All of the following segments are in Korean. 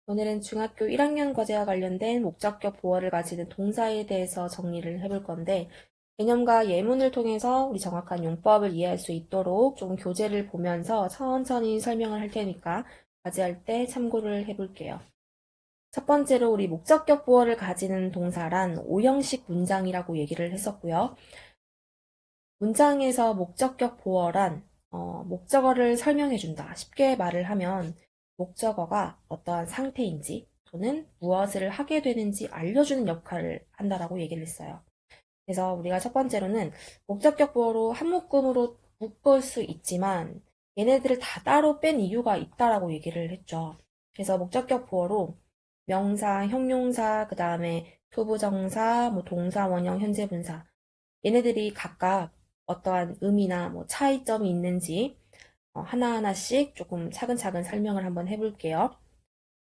오늘은 중학교 1학년 과제와 관련된 목적격 보어를 가지는 동사에 대해서 정리를 해볼 건데, 개념과 예문을 통해서 우리 정확한 용법을 이해할 수 있도록 좀 교재를 보면서 천천히 설명을 할 테니까 과제할 때 참고를 해볼게요. 첫 번째로 우리 목적격 보어를 가지는 동사란 오형식 문장이라고 얘기를 했었고요. 문장에서 목적격 보어란 목적어를 설명해준다. 쉽게 말을 하면 목적어가 어떠한 상태인지 또는 무엇을 하게 되는지 알려주는 역할을 한다라고 얘기를 했어요. 그래서 우리가 첫 번째로는 목적격 보어로 한 묶음으로 묶을 수 있지만 얘네들을 다 따로 뺀 이유가 있다라고 얘기를 했죠. 그래서 목적격 보어로 명사, 형용사, 그 다음에 투부정사, 뭐 동사, 원형, 현재 분사 얘네들이 각각 어떠한 의미나 뭐 차이점이 있는지 하나하나씩 조금 차근차근 설명을 한번 해볼게요.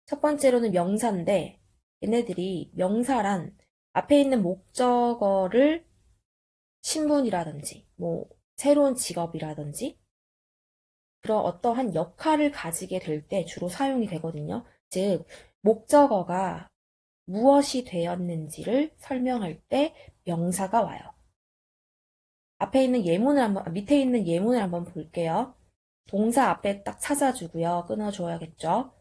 첫 번째로는 명사인데 얘네들이 명사란 앞에 있는 목적어를 신분이라든지 뭐 새로운 직업이라든지 그런 어떠한 역할을 가지게 될 때 주로 사용이 되거든요. 즉 목적어가 무엇이 되었는지를 설명할 때 명사가 와요. 앞에 있는 예문을 한번, 밑에 있는 예문을 한번 볼게요. 동사 앞에 딱 찾아주고요. 끊어줘야겠죠.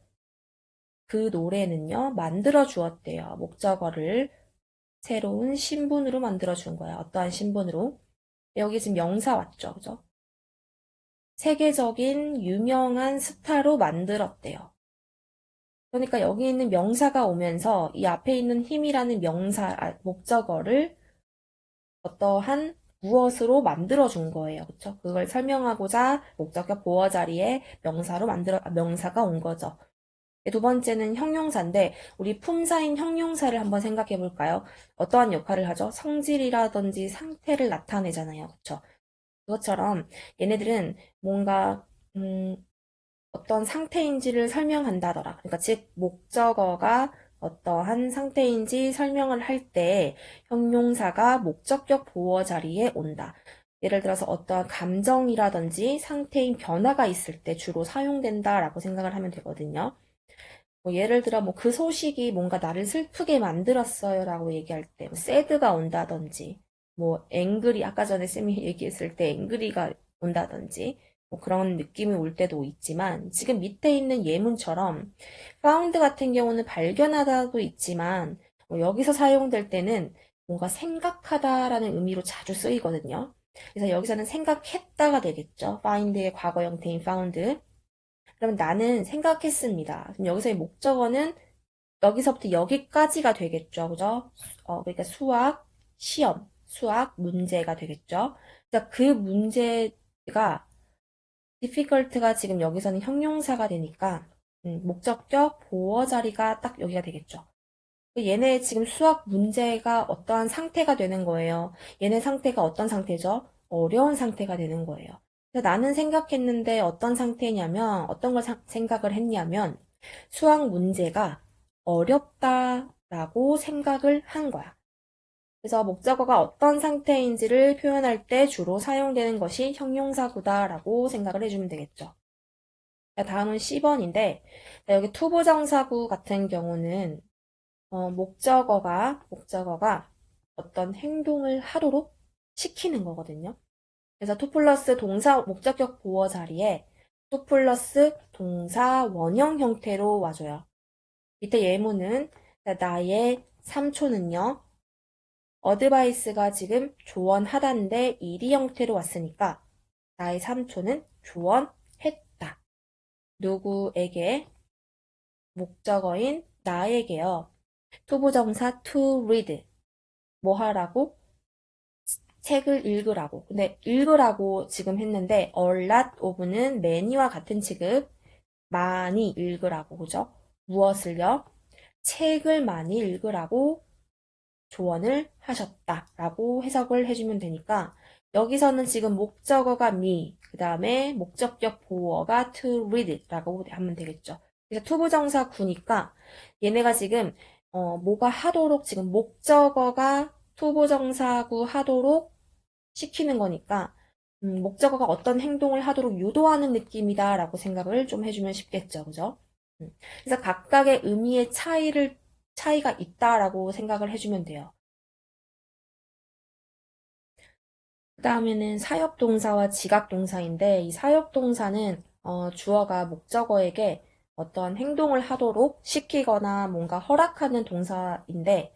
그 노래는요, 만들어 주었대요. 목적어를 새로운 신분으로 만들어 준 거야. 어떠한 신분으로? 여기 지금 명사 왔죠. 그죠? 세계적인 유명한 스타로 만들었대요. 그러니까 여기 있는 명사가 오면서 이 앞에 있는 힘이라는 목적어를 어떠한 무엇으로 만들어준 거예요. 그쵸? 그걸 설명하고자 목적격 보어 자리에 명사가 온 거죠. 두 번째는 형용사인데, 우리 품사인 형용사를 한번 생각해 볼까요? 어떠한 역할을 하죠? 성질이라든지 상태를 나타내잖아요. 그쵸? 그것처럼 얘네들은 뭔가, 어떤 상태인지를 설명한다더라. 그러니까 즉 목적어가 어떠한 상태인지 설명을 할 때 형용사가 목적격 보어 자리에 온다. 예를 들어서 어떠한 감정이라든지 상태인 변화가 있을 때 주로 사용된다라고 생각을 하면 되거든요. 뭐 예를 들어 뭐 그 소식이 뭔가 나를 슬프게 만들었어요라고 얘기할 때 sad가 온다든지 뭐 angry 아까 전에 쌤이 얘기했을 때 angry가 온다든지 뭐 그런 느낌이 올 때도 있지만 지금 밑에 있는 예문처럼 found 같은 경우는 발견하다도 있지만 뭐 여기서 사용될 때는 뭔가 생각하다라는 의미로 자주 쓰이거든요. 그래서 여기서는 생각했다가 되겠죠. find의 과거 형태인 found. 그러면 나는 생각했습니다. 그럼 여기서의 목적어는 여기서부터 여기까지가 되겠죠. 그죠? 그러니까 수학 문제가 되겠죠. 그러니까 그 문제가 difficult가 지금 여기서는 형용사가 되니까 목적격 보어 자리가 딱 여기가 되겠죠. 얘네 지금 수학 문제가 어떠한 상태가 되는 거예요. 얘네 상태가 어떤 상태죠? 어려운 상태가 되는 거예요. 나는 생각했는데 어떤 상태냐면, 어떤 걸 생각을 했냐면, 수학 문제가 어렵다라고 생각을 한 거야. 그래서 목적어가 어떤 상태인지를 표현할 때 주로 사용되는 것이 형용사구다라고 생각을 해주면 되겠죠. 다음은 10번인데, 여기 투부정사구 같은 경우는 목적어가 어떤 행동을 하도록 시키는 거거든요. 그래서 to 플러스 동사 목적격 보어 자리에 to 플러스 동사 원형 형태로 와줘요. 밑에 예문은 나의 삼촌은요. 어드바이스가 지금 조언하다인데 일이 형태로 왔으니까 나의 삼촌은 조언했다. 누구에게? 목적어인 나에게요. 투부정사 to read. 뭐 하라고? 책을 읽으라고. 근데 읽으라고 지금 했는데 a lot of는 many와 같은 취급. 많이 읽으라고. 그죠? 무엇을요? 책을 많이 읽으라고 조언을 하셨다라고 해석을 해주면 되니까 여기서는 지금 목적어가 me, 그 다음에 목적격 보어가 to read라고 하면 되겠죠. 그래서 투부정사 구니까 얘네가 지금 뭐가 하도록 지금 목적어가 투부정사구 하도록 시키는 거니까 목적어가 어떤 행동을 하도록 유도하는 느낌이다라고 생각을 좀 해주면 쉽겠죠. 그죠? 그래서 각각의 의미의 차이가 있다라고 생각을 해주면 돼요. 그 다음에는 사역동사와 지각동사인데, 이 사역동사는 주어가 목적어에게 어떠한 행동을 하도록 시키거나 뭔가 허락하는 동사인데,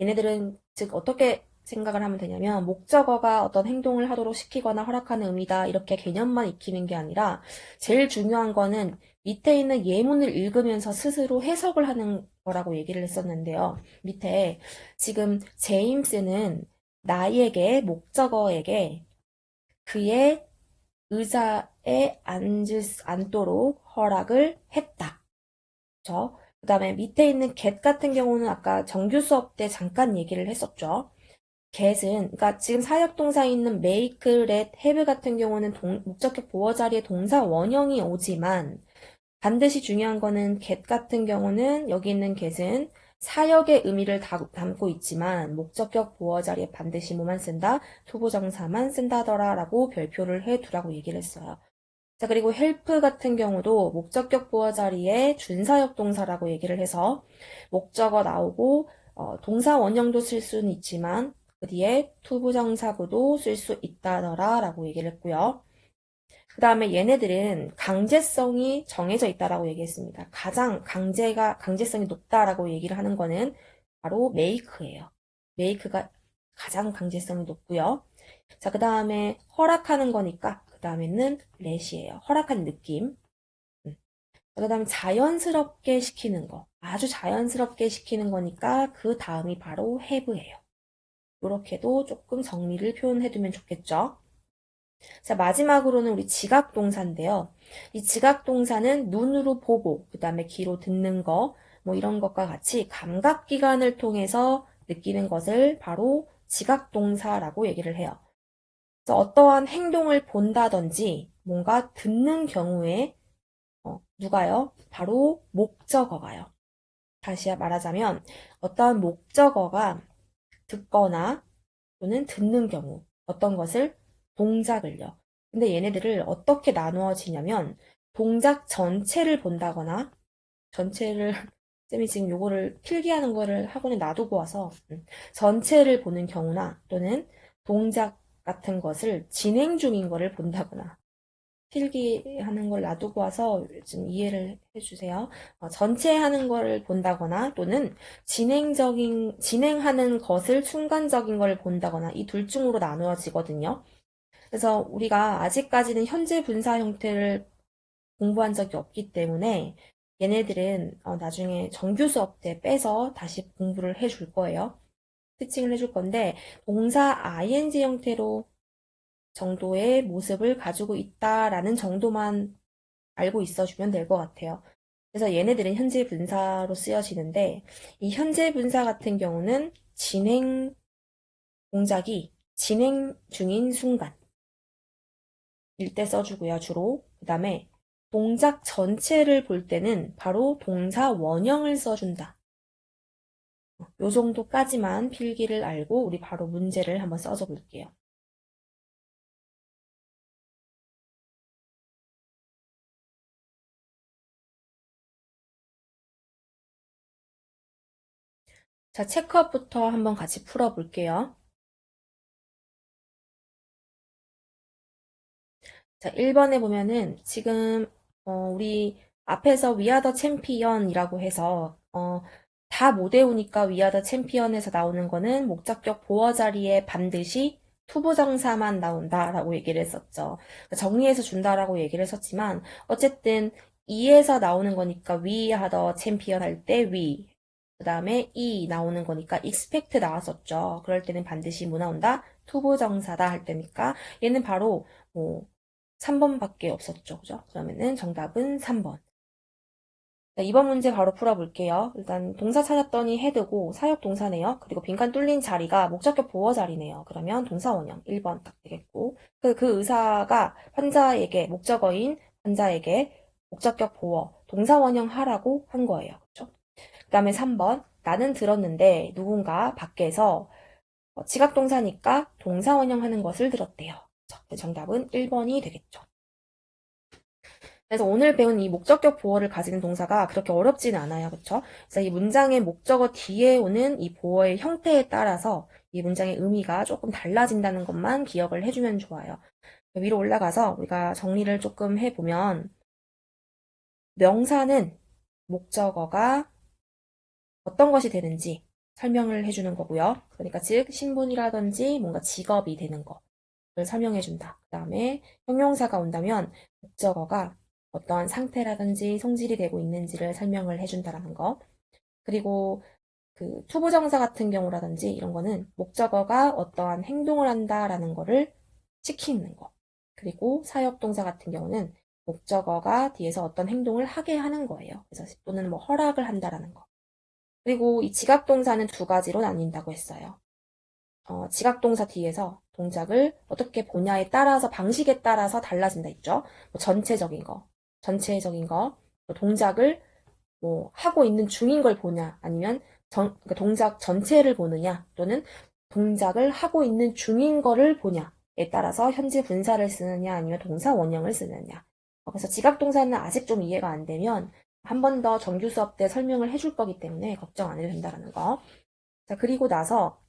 얘네들은 즉 어떻게 생각을 하면 되냐면, 목적어가 어떤 행동을 하도록 시키거나 허락하는 의미다, 이렇게 개념만 익히는 게 아니라, 제일 중요한 거는 밑에 있는 예문을 읽으면서 스스로 해석을 하는 거라고 얘기를 했었는데요. 밑에 지금 제임스는 나에게, 목적어에게 그의 의자에 앉도록 허락을 했다. 그쵸? 그 다음에 밑에 있는 get 같은 경우는 아까 정규 수업 때 잠깐 얘기를 했었죠. get은, 그러니까 지금 사역동사에 있는 make, let, have 같은 경우는 목적격 보어 자리에 동사 원형이 오지만 반드시 중요한 거는 get 같은 경우는 여기 있는 get은 사역의 의미를 담고 있지만 목적격 보어 자리에 반드시 뭐만 쓴다? 투부정사만 쓴다더라 라고 별표를 해두라고 얘기를 했어요. 자, 그리고 help 같은 경우도 목적격 보어 자리에 준사역 동사라고 얘기를 해서 목적어 나오고 동사 원형도 쓸 수는 있지만 그 뒤에 투부정사구도 쓸 수 있다더라 라고 얘기를 했고요. 그 다음에 얘네들은 강제성이 정해져 있다라고 얘기했습니다. 가장 강제성이 높다라고 얘기를 하는 거는 바로 make예요. make가 가장 강제성이 높고요. 자, 그 다음에 허락하는 거니까 그 다음에는 let이에요. 허락한 느낌. 그 다음에 자연스럽게 시키는 거. 아주 자연스럽게 시키는 거니까 그 다음이 바로 have예요. 이렇게도 조금 정리를 표현해두면 좋겠죠. 자, 마지막으로는 우리 지각동사인데요. 이 지각동사는 눈으로 보고, 그 다음에 귀로 듣는 거, 뭐 이런 것과 같이 감각기관을 통해서 느끼는 것을 바로 지각동사라고 얘기를 해요. 그래서 어떠한 행동을 본다든지 뭔가 듣는 경우에 누가요? 바로 목적어가요. 다시 말하자면 어떠한 목적어가 듣거나 또는 듣는 경우 어떤 것을 동작을요. 근데 얘네들을 어떻게 나누어지냐면 동작 전체를 본다거나 전체를 쌤이 지금 요거를 필기하는 거를 학원에 놔두고 와서 전체를 보는 경우나 또는 동작 같은 것을 진행 중인 거를 본다거나 필기하는 걸 놔두고 와서 좀 이해를 해주세요. 전체 하는 거를 본다거나 또는 진행하는 것을 순간적인 걸 본다거나 이 둘 중으로 나누어지거든요. 그래서 우리가 아직까지는 현재 분사 형태를 공부한 적이 없기 때문에 얘네들은 나중에 정규 수업 때 빼서 다시 공부를 해줄 거예요. 스티칭을 해줄 건데 동사 ing 형태로 정도의 모습을 가지고 있다라는 정도만 알고 있어주면 될 것 같아요. 그래서 얘네들은 현재 분사로 쓰여지는데 이 현재 분사 같은 경우는 동작이 진행 중인 순간 일 때 써주고요, 주로. 그 다음에 동작 전체를 볼 때는 바로 동사 원형을 써준다. 요 정도까지만 필기를 알고 우리 바로 문제를 한번 써줘 볼게요. 자, 체크업부터 한번 같이 풀어볼게요. 자, 1번에 보면은 지금 우리 앞에서 We are the champion이라고 해서 다 못 외우니까 We are the champion에서 나오는 거는 목적격 보어 자리에 반드시 투부정사만 나온다라고 얘기를 했었죠. 그러니까 정리해서 준다라고 얘기를 했었지만 어쨌든 e에서 나오는 거니까 We are the champion 할 때 we 그 다음에 e 나오는 거니까 expect 나왔었죠. 그럴 때는 반드시 뭐 나온다? 투부정사다 할 때니까 얘는 바로 뭐 3번밖에 없었죠. 그죠? 그러면은 정답은 3번. 자, 2번 문제 바로 풀어볼게요. 일단 동사 찾았더니 헤드고 사역 동사네요. 그리고 빈칸 뚫린 자리가 목적격 보어 자리네요. 그러면 동사 원형 1번 딱 되겠고 그 의사가 목적어인 환자에게 목적격 보어 동사 원형 하라고 한 거예요. 그렇죠? 그 다음에 3번 나는 들었는데 누군가 밖에서 지각 동사니까 동사 원형 하는 것을 들었대요. 정답은 1번이 되겠죠. 그래서 오늘 배운 이 목적격 보어를 가지는 동사가 그렇게 어렵지는 않아요. 그쵸? 그래서 이 문장의 목적어 뒤에 오는 이 보어의 형태에 따라서 이 문장의 의미가 조금 달라진다는 것만 기억을 해주면 좋아요. 위로 올라가서 우리가 정리를 조금 해보면 명사는 목적어가 어떤 것이 되는지 설명을 해주는 거고요. 그러니까 즉 신분이라든지 뭔가 직업이 되는 거를 설명해준다. 그 다음에 형용사가 온다면 목적어가 어떠한 상태라든지 성질이 되고 있는지를 설명을 해준다라는 거. 그리고 그 투부정사 같은 경우라든지 이런 거는 목적어가 어떠한 행동을 한다라는 거를 시키는 거. 그리고 사역동사 같은 경우는 목적어가 뒤에서 어떤 행동을 하게 하는 거예요. 그래서 또는 뭐 허락을 한다라는 거. 그리고 이 지각동사는 두 가지로 나뉜다고 했어요. 지각동사 뒤에서 동작을 어떻게 보냐에 따라서 방식에 따라서 달라진다 했죠. 뭐 전체적인 거, 또 동작을 뭐 하고 있는 중인 걸 보냐, 아니면 그러니까 동작 전체를 보느냐, 또는 동작을 하고 있는 중인 거를 보냐에 따라서 현재 분사를 쓰느냐, 아니면 동사 원형을 쓰느냐. 그래서 지각동사는 아직 좀 이해가 안 되면 한 번 더 정규 수업 때 설명을 해줄 거기 때문에 걱정 안 해도 된다는 거. 자, 그리고 나서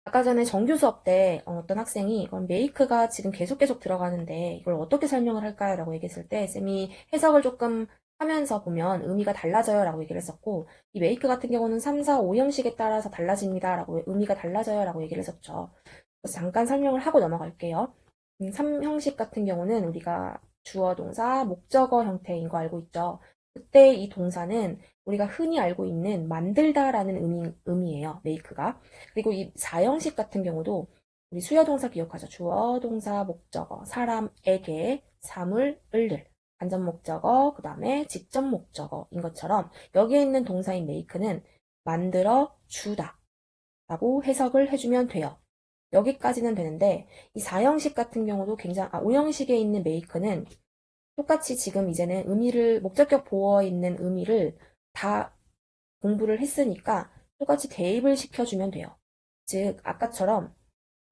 아까 전에 정규 수업 때 어떤 학생이 메이크가 지금 계속 들어가는데 이걸 어떻게 설명을 할까요? 라고 얘기했을 때 쌤이 해석을 조금 하면서 보면 의미가 달라져요 라고 얘기를 했었고 이 메이크 같은 경우는 3, 4, 5 형식에 따라서 달라집니다 라고 의미가 달라져요 라고 얘기를 했었죠. 그래서 잠깐 설명을 하고 넘어갈게요. 3형식 같은 경우는 우리가 주어, 동사, 목적어 형태인 거 알고 있죠. 그때 이 동사는 우리가 흔히 알고 있는 만들다라는 의미예요. make가. 그리고 이 4형식 같은 경우도 우리 수요동사 기억하죠. 주어, 동사, 목적어, 사람에게, 사물, 을들, 간접 목적어, 그 다음에 직접 목적어인 것처럼 여기에 있는 동사인 make는 만들어 주다 라고 해석을 해주면 돼요. 여기까지는 되는데 이 4형식 같은 경우도 5형식에 있는 make는 똑같이 지금 이제는 목적격 보어에 있는 의미를 다 공부를 했으니까 똑같이 대입을 시켜주면 돼요. 즉, 아까처럼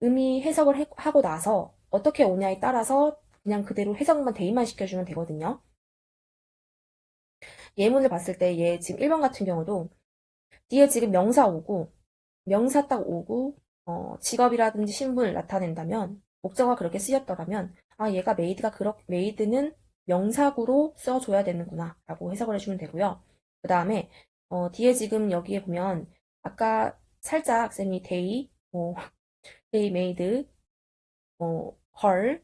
의미 해석을 하고 나서 어떻게 오냐에 따라서 그냥 그대로 해석만 대입만 시켜주면 되거든요. 예문을 봤을 때 얘 지금 1번 같은 경우도 뒤에 지금 명사 딱 오고, 직업이라든지 신분을 나타낸다면, 목적어가 그렇게 쓰였더라면, 아, 얘가 메이드는 명사구로 써줘야 되는구나, 라고 해석을 해주면 되고요. 그 다음에, 뒤에 지금 여기에 보면, 아까 살짝 쌤이 they made, her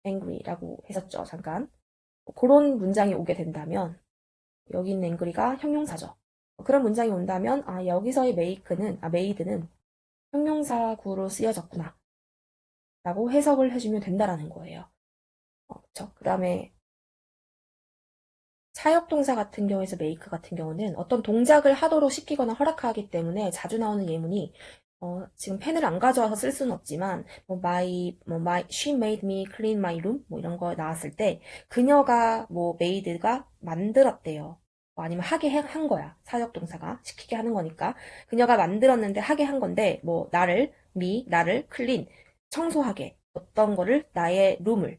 angry라고 했었죠, 잠깐. 그런 문장이 오게 된다면, 여기 있는 angry가 형용사죠. 그런 문장이 온다면, 아, 여기서의 made는 형용사구로 쓰여졌구나. 라고 해석을 해주면 된다라는 거예요. 그쵸. 그 다음에 사역동사 같은 경우에서 make 같은 경우는 어떤 동작을 하도록 시키거나 허락하기 때문에 자주 나오는 예문이 지금 펜을 안 가져와서 쓸 수는 없지만 she made me clean my room 뭐 이런 거 나왔을 때 그녀가 made가 만들었대요. 뭐 아니면 하게 한 거야. 사역동사가 시키게 하는 거니까 그녀가 만들었는데 하게 한 건데 나를 clean 청소하게 어떤 거를 my 룸을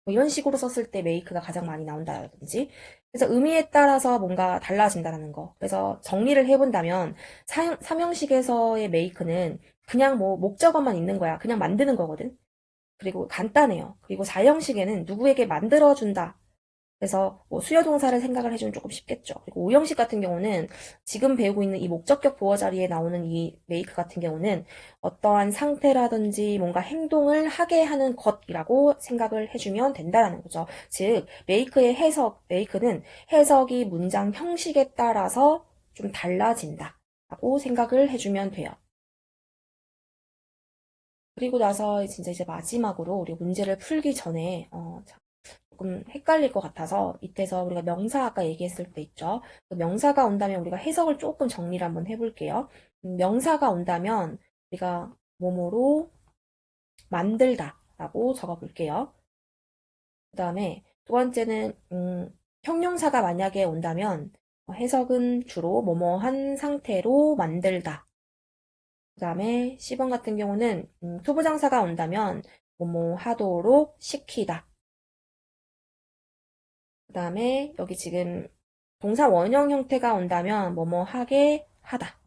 뭐 이런 식으로 썼을 때 make가 가장 많이 나온다든지 그래서 의미에 따라서 뭔가 달라진다는 거. 그래서 정리를 해본다면 삼형식에서의 make는 그냥 뭐 목적어만 있는 거야. 그냥 만드는 거거든. 그리고 간단해요. 그리고 4형식에는 누구에게 만들어준다. 그래서 뭐 수요 동사를 생각을 해주면 조금 쉽겠죠. 그리고 5형식 같은 경우는 지금 배우고 있는 이 목적격 보어 자리에 나오는 이 make 같은 경우는 어떠한 상태라든지 뭔가 행동을 하게 하는 것이라고 생각을 해주면 된다라는 거죠. 즉, make는 해석이 문장 형식에 따라서 좀 달라진다. 라고 생각을 해주면 돼요. 그리고 나서 진짜 이제 마지막으로 우리 문제를 풀기 전에 조금 헷갈릴 것 같아서 밑에서 우리가 명사 아까 얘기했을 때 있죠. 그 명사가 온다면 우리가 해석을 조금 정리를 한번 해볼게요. 명사가 온다면 우리가 뭐뭐로 만들다 라고 적어볼게요. 그 다음에 두 번째는 형용사가 만약에 온다면 해석은 주로 뭐뭐한 상태로 만들다. 그 다음에 10번 같은 경우는 투부정사가 온다면 뭐뭐 하도록 시키다. 그 다음에 여기 지금 동사 원형 형태가 온다면 뭐뭐 하게 하다.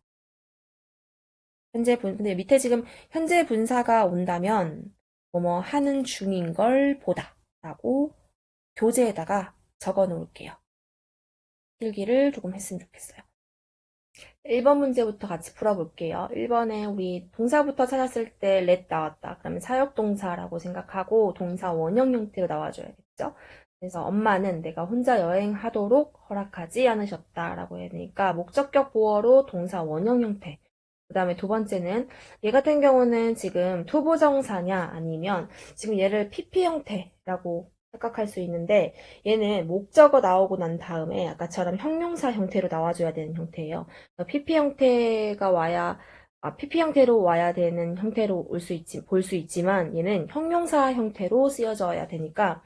근데 밑에 지금 현재 분사가 온다면 뭐뭐 하는 중인 걸 보다 라고 교재에다가 적어 놓을게요. 필기를 조금 했으면 좋겠어요. 1번 문제부터 같이 풀어볼게요. 1번에 우리 동사부터 찾았을 때 let 나왔다. 그러면 사역동사라고 생각하고 동사 원형 형태로 나와줘야겠죠? 그래서 엄마는 내가 혼자 여행하도록 허락하지 않으셨다 라고 해야 되니까 목적격 보어로 동사 원형 형태. 그 다음에 두 번째는 얘 같은 경우는 지금 투부정사냐 아니면 지금 얘를 PP 형태라고 생각할 수 있는데 얘는 목적어 나오고 난 다음에 아까처럼 형용사 형태로 나와줘야 되는 형태예요. PP 형태가 와야 PP 형태로 와야 되는 형태로 볼 수 있지만 얘는 형용사 형태로 쓰여져야 되니까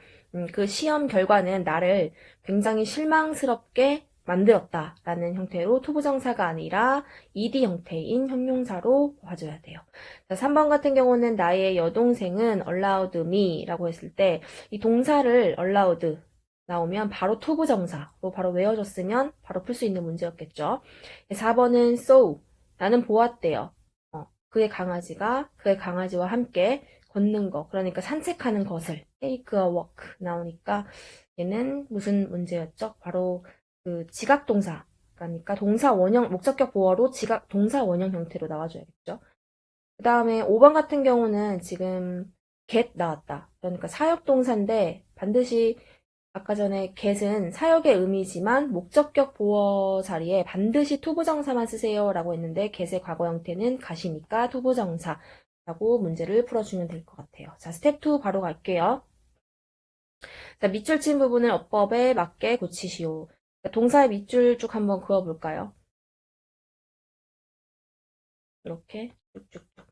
그 시험 결과는 나를 굉장히 실망스럽게 만들었다라는 형태로 투부정사가 아니라 ed 형태인 형용사로 봐줘야 돼요. 자, 3번 같은 경우는 나의 여동생은 allowed me라고 했을 때 이 동사를 allowed 나오면 바로 투부정사로 바로 외워줬으면 바로 풀 수 있는 문제였겠죠. 4번은 saw 나는 보았대요. 그의 강아지와 함께 걷는 거 그러니까 산책하는 것을 take a walk 나오니까 얘는 무슨 문제였죠? 바로 그 지각동사 그러니까 동사 원형 목적격 보어로 동사 원형 형태로 나와줘야겠죠. 그 다음에 5번 같은 경우는 지금 get 나왔다. 그러니까 사역동사인데 반드시 아까 전에 get은 사역의 의미지만 목적격 보어 자리에 반드시 투부정사만 쓰세요 라고 했는데 get의 과거 형태는 가시니까 투부정사라고 문제를 풀어주면 될 것 같아요. 자, 스텝 2 바로 갈게요. 자, 밑줄 친 부분을 어법에 맞게 고치시오. 동사의 밑줄 쭉 한번 그어볼까요? 이렇게 쭉쭉쭉.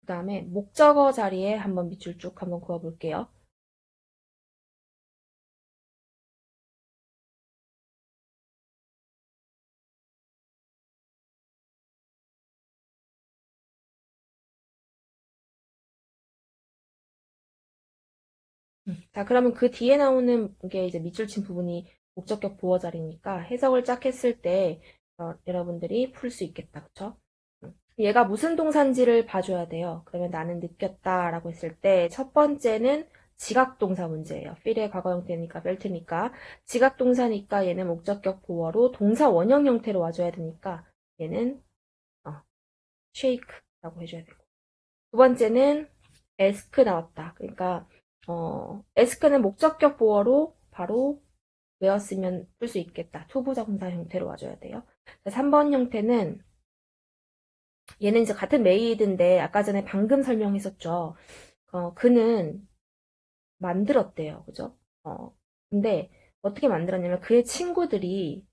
그 다음에 목적어 자리에 한번 밑줄 쭉 한번 그어볼게요. 자, 그러면 그 뒤에 나오는 게 이제 밑줄 친 부분이 목적격 보어 자리니까 해석을 짝 했을 때 여러분들이 풀 수 있겠다. 그쵸? 얘가 무슨 동사인지를 봐줘야 돼요. 그러면 나는 느꼈다 라고 했을 때 첫 번째는 지각동사 문제예요. feel의 과거 형태니까 felt니까 지각동사니까 얘는 목적격 보어로 동사 원형 형태로 와줘야 되니까 얘는 shake라고 해줘야 되고 두 번째는 ask 나왔다. 그러니까 ask는 목적격 보어로 바로 외웠으면 풀 수 있겠다. 투부정사 형태로 와줘야 돼요. 3번 형태는 얘는 이제 같은 메이드인데 아까 전에 방금 설명했었죠. 그는 만들었대요. 그죠? 근데 어떻게 만들었냐면 친구들을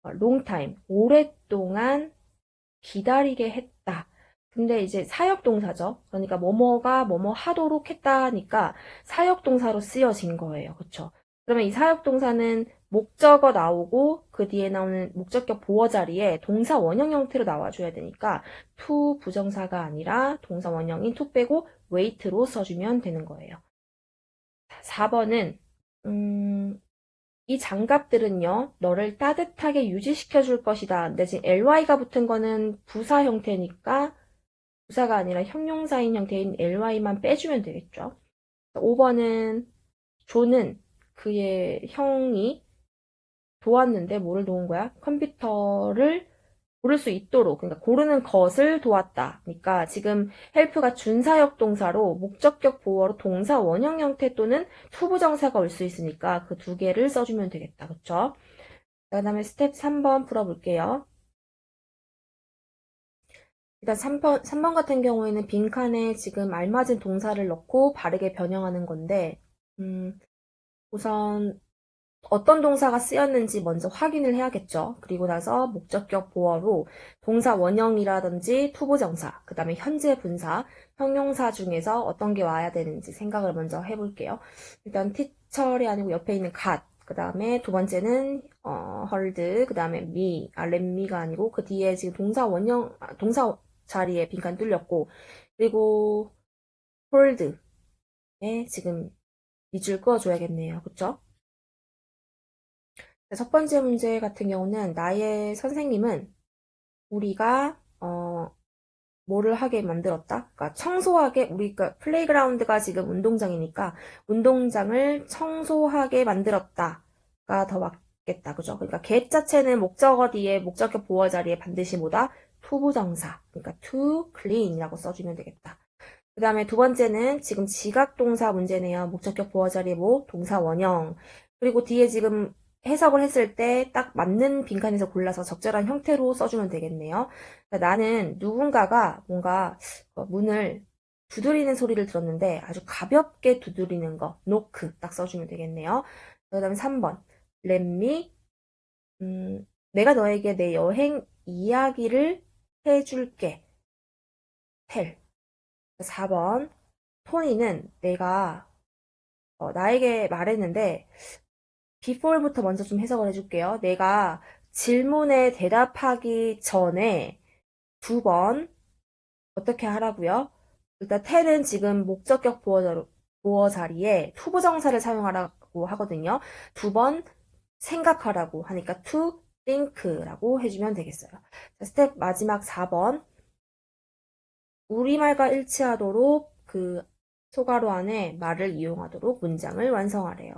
long time, 오랫동안 기다리게 했다. 근데 이제 사역동사죠. 그러니까 뭐뭐가 뭐뭐 하도록 했다니까 사역동사로 쓰여진 거예요. 그쵸? 그러면 이 사역동사는 목적어 나오고 그 뒤에 나오는 목적격 보어 자리에 동사 원형 형태로 나와줘야 되니까 to 부정사가 아니라 동사 원형인 to 빼고 wait로 써주면 되는 거예요. 4번은 이 장갑들은요, 너를 따뜻하게 유지시켜 줄 것이다. 근데 지금 ly가 붙은 거는 부사 형태니까 부사가 아니라 형용사인 형태인 ly만 빼주면 되겠죠. 5번은 조는 그의 형이 도왔는데 뭐를 도운 거야? 컴퓨터를 고를 수 있도록 그러니까 고르는 것을 도왔다. 그러니까 지금 help가 준사역 동사로 목적격 보어로 동사 원형 형태 또는 투부정사가 올 수 있으니까 그 두 개를 써주면 되겠다. 그쵸? 그 다음에 스텝 3번 풀어볼게요. 일단 3번 같은 경우에는 빈칸에 지금 알맞은 동사를 넣고 바르게 변형하는 건데 우선 어떤 동사가 쓰였는지 먼저 확인을 해야겠죠. 그리고 나서 목적격 보어로 동사 원형이라든지 투부정사, 그 다음에 현재 분사, 형용사 중에서 어떤 게 와야 되는지 생각을 먼저 해볼게요. 일단 teacher이 아니고 옆에 있는 got, 그 다음에 두 번째는 헐드, 그 다음에 let me가 아니고 그 뒤에 지금 동사 자리에 빈칸 뚫렸고, 그리고 hold에 지금 밑줄 그어줘야겠네요. 그쵸? 첫 번째 문제 같은 경우는 나의 선생님은 우리가 뭐를 하게 만들었다? 그러니까 청소하게 우리가 플레이그라운드가 지금 운동장이니까 운동장을 청소하게 만들었다가 더 맞겠다. 그죠? 그러니까 get 자체는 목적어 뒤에 목적격 보어 자리에 반드시 뭐다? 투부정사. 그러니까 to clean이라고 써주면 되겠다. 그 다음에 두 번째는 지금 지각동사 문제네요. 목적격 보어 자리에 뭐? 동사 원형. 그리고 뒤에 지금 해석을 했을 때 딱 맞는 빈칸에서 골라서 적절한 형태로 써주면 되겠네요. 그러니까 나는 누군가가 뭔가 문을 두드리는 소리를 들었는데 아주 가볍게 두드리는 거, knock 딱 써주면 되겠네요. 그 다음에 3번. Let me, 내가 너에게 내 여행 이야기를 해줄게. tell. 4번. 토니는 내가 나에게 말했는데 before부터 먼저 좀 해석을 해줄게요. 내가 질문에 대답하기 전에 2번 어떻게 하라고요? 일단 tell은 지금 목적격 보어 자리에 투부정사를 사용하라고 하거든요. 2번 생각하라고 하니까 to think라고 해주면 되겠어요. 자, 스텝 마지막 4번 우리말과 일치하도록 그 소가로 안에 말을 이용하도록 문장을 완성하래요.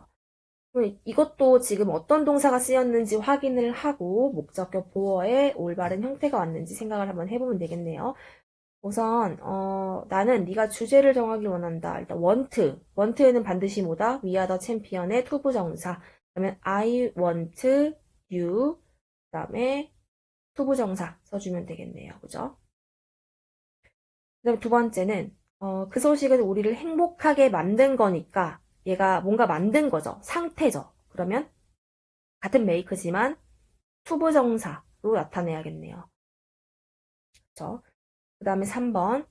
이것도 지금 어떤 동사가 쓰였는지 확인을 하고 목적격 보어에 올바른 형태가 왔는지 생각을 한번 해보면 되겠네요. 우선 나는 네가 주제를 정하길 원한다. 일단 want에는 반드시 뭐다? We are the champion의 투부정사. 그러면 I want you. 그다음에 투부정사 써주면 되겠네요. 그죠? 그다음에 두 번째는 그 소식은 우리를 행복하게 만든 거니까 얘가 뭔가 만든 거죠. 상태죠. 그러면 같은 메이크지만 투부정사로 나타내야겠네요. 그렇죠? 그 다음에 3번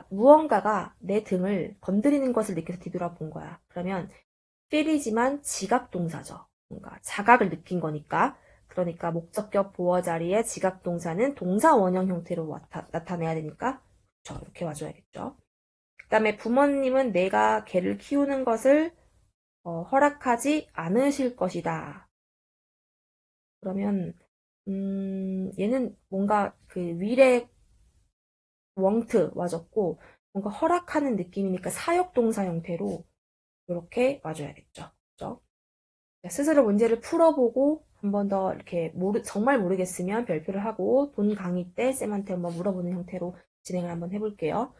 무언가가 내 등을 건드리는 것을 느껴서 뒤돌아본 거야. 그러면 feel이지만 지각동사죠. 뭔가 자각을 느낀 거니까. 그러니까 목적격 보어 자리에 지각동사는 동사 원형 형태로 나타내야 되니까 그렇죠. 이렇게 와줘야겠죠. 그 다음에 부모님은 내가 개를 키우는 것을 허락하지 않으실 것이다. 그러면 얘는 뭔가 그 윌의 won't 와줬고 뭔가 허락하는 느낌이니까 사역동사 형태로 이렇게 와줘야겠죠. 그죠? 스스로 문제를 풀어보고 한 번 더 이렇게 정말 모르겠으면 별표를 하고 본 강의 때 쌤한테 한번 물어보는 형태로 진행을 한번 해볼게요.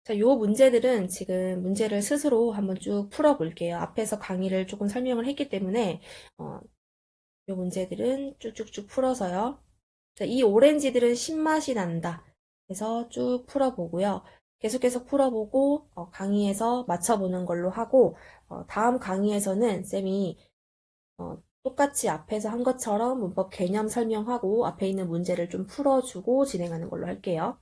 자, 요 문제들은 지금 문제를 스스로 한번 쭉 풀어볼게요. 앞에서 강의를 조금 설명을 했기 때문에 요 문제들은 쭉쭉쭉 풀어서요. 자, 이 오렌지들은 신맛이 난다. 그래서 쭉 풀어보고요. 계속 풀어보고 강의에서 맞춰보는 걸로 하고 다음 강의에서는 쌤이 똑같이 앞에서 한 것처럼 문법 개념 설명하고 앞에 있는 문제를 좀 풀어주고 진행하는 걸로 할게요.